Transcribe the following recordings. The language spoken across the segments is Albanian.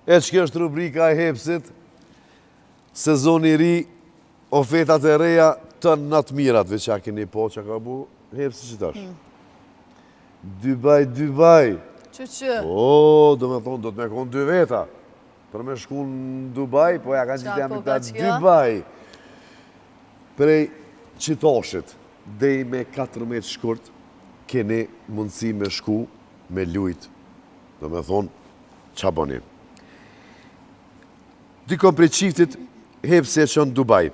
E që kjo është rubrika e hepsit, sezoni ri, ofertat e reja të natë mirat, veç a keni po që ka bu hepsi që tash. Dubai. Që? O, do me thonë, do të me konë 2 veta. Për me shku në Dubai, po ja kanë që të jam këta Dubai. Prej qitoshit, dhej me 14 shkurt, keni mundësi me shku, me lujt. Do me thonë, qa boni? Dikon prej qiftit, hepsi e që në Dubai.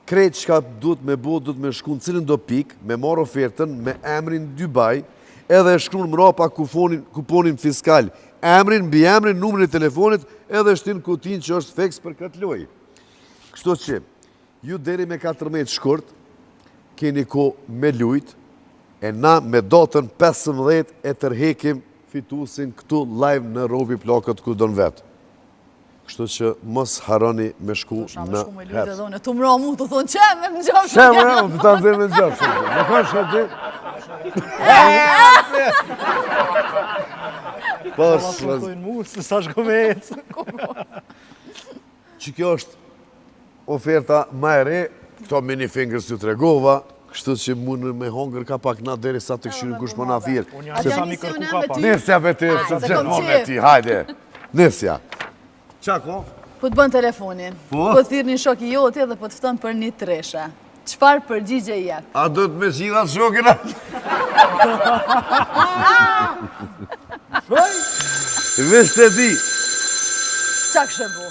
Krejt që ka duhet me bo, duhet me shku në cilën do pik, me marrë ofertën, me emrin Dubai, edhe shkru në mrapa kuponin fiskal, emrin, bi emrin, numrin e telefonit, edhe shtin kutin që është feks për këtë loj. Kështu që, ju deri me 14 shkurt, keni ko me lujt, e na me datën 15 e tërhekim fitusin këtu live në Robi Plakët ku do në vetë. Kështu që mos haroni me shku në heps. Të mra mu të thonë qeme në gjafë. Qeme në të të zërë në gjafë. Në kanë shëtë që kjo është oferta ma e re, këto mini fingers ju tregova, kështu që mundë me hongër ka pak na deri sa të këshyrin kush më na thirë. Nësja me ty, se gjithmonë me ti, hajde. Nësja. Qa ko? Po të bën telefonin, po të thirë një shoki joti dhe po të ftën për një treshe. Qëfar përgjigje i jep? A do të me qida shokina? Vesh të di. Qa kështë bu?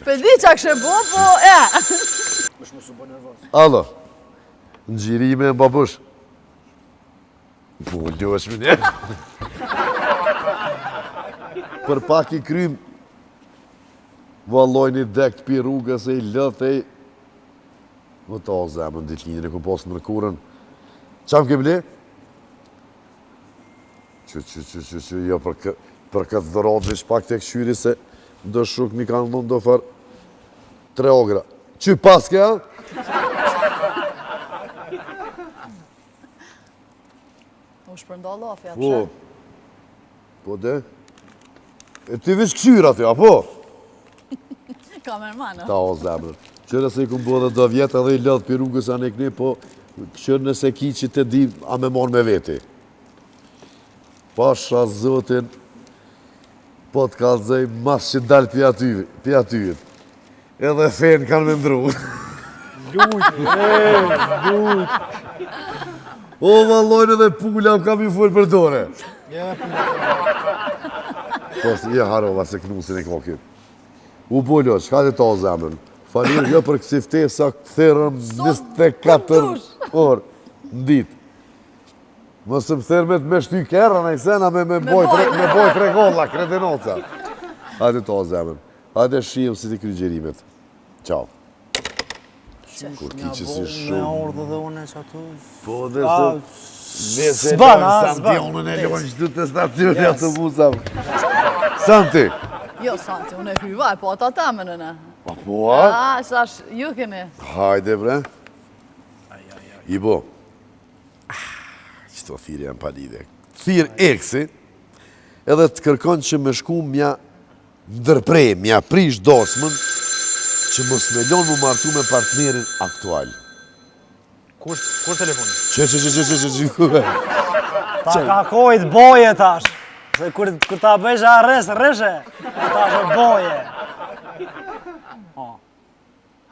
Për di qa kështë bu, po e. Mësh më su bë nervoz. Allo, në gjirime e babush. Po, ljosh më njerë. Për pak i krym, valloj një dekt pi rrugës e i lëthej. Më ta o zemën, ditë linjën e ku posë në mërkurën. Qa më ke ble? Që, jo, për këtë dhëratë vish pak të këshyri se do shuk mi kanë dhënë do farë 3 ogra. Që paske, a? U shpërnda lafi, apëshe? Po, de? E ti vish këshyra të, apo? Kamermanë. Ta o zemën. Qërë se i këmë bo dhe 2 vjetë edhe i lëdhë për rrugës anë e këni, po qërë nëse ki që të di, a me morë me veti. Pasha zotin, po të kalëzëj mas që dalë për atyvit. Edhe fenë kanë me ndru. Lujt. O, vallojnë edhe pula më kam i full për dore. Po, je harova se knusin e kokin. U bollo, qka të ta o zemën? Falir jo për kësi ftesa këtherëm 24 orë në ditë. Mësë më thermet me shty kërën e i sena me boj 3 golla, kretenoca. Hajde ta o zemën. Hajde shijem si ti kry gjerimet. Qau. Kur ki që si shumë. Me ordë dhe une që aty. Po dhe se... Nese e lojnë Santionën e lojnë që du të stacioni autobusam. Santi. Jo, Santi, unë e kryvaj, po ata ta me nëne. Pa po, a? A, shash, ju keni. Hajde, bre. Ibo. Qëto thirë janë palide. Thirë eksi, edhe të kërkon që me shku mja ndërprej, mja prish dosmën, që mos me lonë mu martu me partnerin aktual. Kur telefoni? Që. Ta kakojt boje tash. Se kur ta bëjsh arres, rreshe, ta shë boje.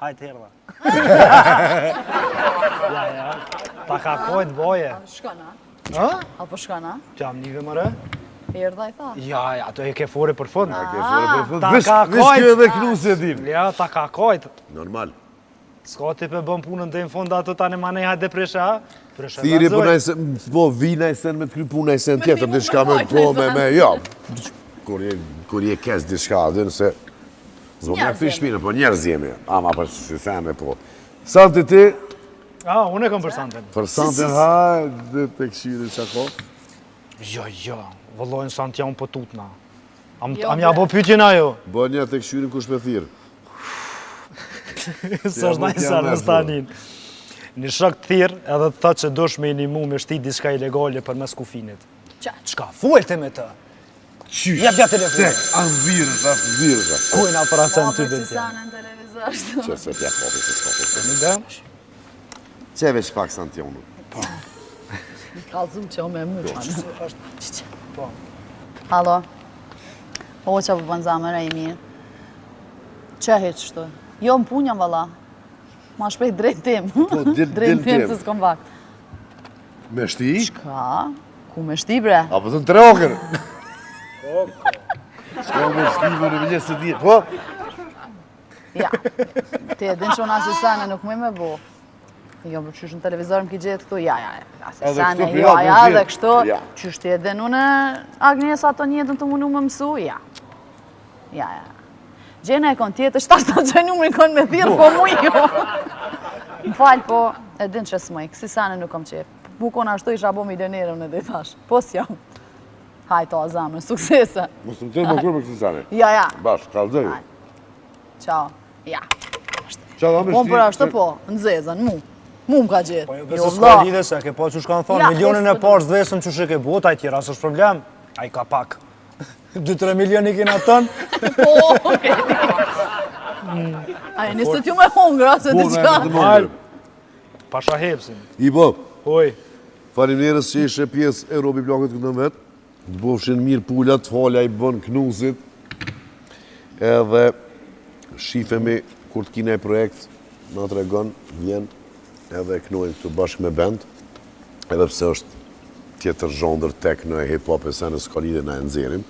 Hajt herda. Ja, ta kakojt boje. Shkana? Ha? Apo shkana? Qam njëve më re? Erda i tha. Ja, ato e ke fori për fund. Vish kjo edhe knusi e din. Ja, ta kakojt. Normal. Ska ti për bëm punën të në fund ato tani mane hajde presha. Thiri po vina i sen me të kry puna i sen tjetër, dishka me po me, jo. Kur je kes dishka, dhe nëse... Zbo me këti shpinë, po njerëz jemi, ama për si theme, po. Santi ti? Unë e kom për Santin. Për Santin, hajde të këshyri që ko? Jo, vëllojnë Santi janë për tutna. Am ja bo pytjen ajo? Bo një të këshyrin kush me thirë. Së është najsa në stanin. Një shok të thirë edhe të thë që dosh me inimu me shti diska ilegale për mes kufinit. Qa? Qka, fuelte me të? Qysh? Jep telefonin. Tek, anë virësh. Kujna për atë në ty Po, bëtje. Sisane në televizor. Që se t'ja kopi se s'kopi. Në dëmësh? Qeve që pak santionë. Kalzu që o me mu. Halo. O që po bënë zamër e i mirë. Që heqë shtu? Jo më punja valla. Ma shpejt drejt tim. dil Drejt tim tim. se s'kom vakt. Me shti? Ka? Ku me shti bre? Apo të në tre okër? S'ka me shti me në vëllë së djetë. Po? Ja. Ti e din që unë Sisane nuk më me bo. Jo, për qysh në televizor më ki gjetë këtu, ja. Sisane, kështu, jo, pirat, ja, nuk dhe gjetë. kështu. Ja. Qysh ti e din unë Agnesa ato njëtën të munu më mësu, ja. Ja. Gjena e kon tjetë, shtarë të që numërin kon me thirë, po mu jo. Më falë, po, e din që s'moj, Sisane nuk kom qef. Bukon ashtu isha bo milionerë unë dhe i thash. Po s'jam. Hajto, azamën, suksese. Mos të më të më kërë për Sisane. Ja. Bashkë, kalëzëj. Ciao. Ja. Qa da me Po shti? për ashtu po, në zezën, mu. Mu më ka gjithë. Po jo, kësë s'ka lidhe se, ke po që shkanë thonë, Ja, milionin e s'ka parë s'dhesëm që shike bota, aj tjera s'është problem, aj ka pak. 2-3 milioni kina tënë, Po, Aja, nisë t'ju me hongra, se Po, t'i me qka. të mërë. pasha hepsin. I bo, Oj, faleminderit që ishe pjesë e Robi Plakët këtë në vetë. Të bofshin mirë pullat, falja i bën knusit. Edhe shifemi kur të kine e projekt, në të regon, vjen edhe knojnë këtu bashkë me band. Edhe pse është tjetër zhondër tekno e hip-hop e se në s'ka lidhe na e nxjerrim.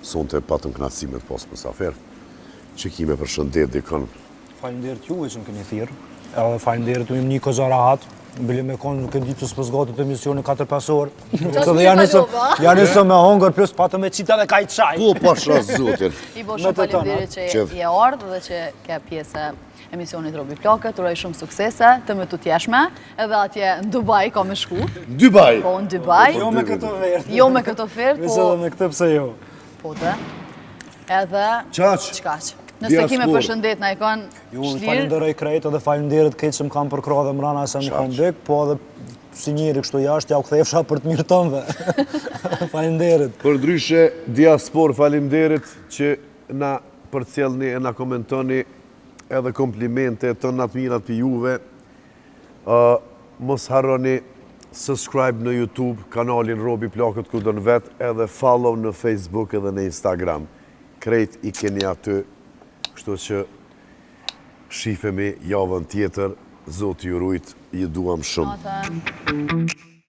Sonte patëm knatësimet pas mësafer. Që kime për shëndet dikon. falimderit juve që më keni thirë, edhe falimderit u im një kozë rahat, bile me konë nuk e di që s'pëzgatit të emisioni 4-5 orë. s'mi kalova. Janë nisë me hongër, plus patëm me qita dhe ka i qaj. Po pasha zotin. I bo Në shumë të tëna. faleminderit që Qef. je ardhë dhe që ke pjesë e emisionit Robi Plakët, uroj shumë suksese, të më të tjeshme, edhe atje në Dubai ka me shku, Dubai! po në Dubai, Jo me këtë verë. jo me këtë ofertë, Vese po dhe me këtë pse jo. po të, edhe Qaq? qkaq. Nëse kime Diaspor. përshëndet na i kanë Ju shlirë, falenderoj krejt edhe falenderit këtë që më kam përkra dhe mrana se më kom dek, po edhe si njëri kështu jashtë, ja u kthefsha për të mirë tëmve. Falenderit. Për ndryshe, diaspor falimderit që na përcjellni e na komentoni edhe komplimente të natë mirat për juve. Mos harroni subscribe në YouTube, kanalin Robi Plakët ku do në vetë, edhe follow në Facebook edhe në Instagram. Krejt i keni aty, kështu që shifemi javën tjetër, Zoti ju rujt, ju duam shumë. Ata.